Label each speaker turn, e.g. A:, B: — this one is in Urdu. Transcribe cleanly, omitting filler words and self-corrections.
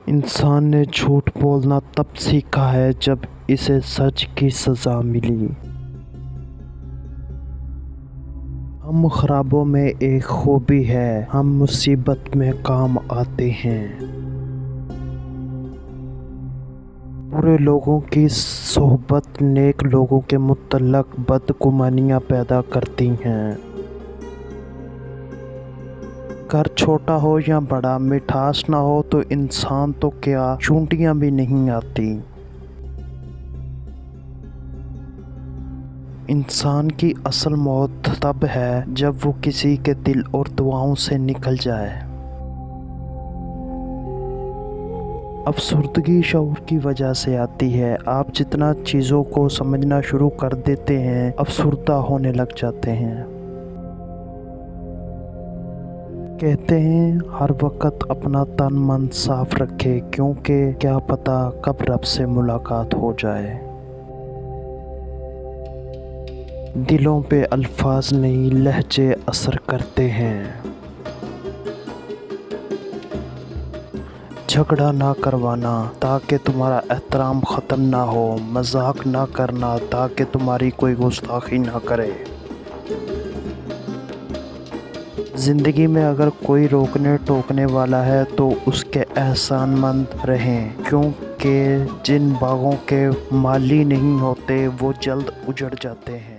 A: انسان نے جھوٹ بولنا تب سیکھا ہے جب اسے سچ کی سزا ملی۔ ہم خوابوں میں ایک خوبی ہے، ہم مصیبت میں کام آتے ہیں۔ برے لوگوں کی صحبت نیک لوگوں کے متعلق بدگمانیاں پیدا کرتی ہیں۔ گھر چھوٹا ہو یا بڑا، مٹھاس نہ ہو تو انسان تو کیا چونٹیاں بھی نہیں آتی۔ انسان کی اصل موت تب ہے جب وہ کسی کے دل اور دعاؤں سے نکل جائے۔ افسردگی شعور کی وجہ سے آتی ہے۔ آپ جتنا چیزوں کو سمجھنا شروع کر دیتے ہیں، افسردہ ہونے لگ جاتے ہیں۔ کہتے ہیں ہر وقت اپنا تن من صاف رکھے، کیونکہ کیا پتہ کب رب سے ملاقات ہو جائے۔ دلوں پہ الفاظ نہیں، لہجے اثر کرتے ہیں۔ جھگڑا نہ کروانا تاکہ تمہارا احترام ختم نہ ہو، مذاق نہ کرنا تاکہ تمہاری کوئی گستاخی نہ کرے۔ زندگی میں اگر کوئی روکنے ٹوکنے والا ہے تو اس کے احسان مند رہیں، کیونکہ جن باغوں کے مالی نہیں ہوتے وہ جلد اجڑ جاتے ہیں۔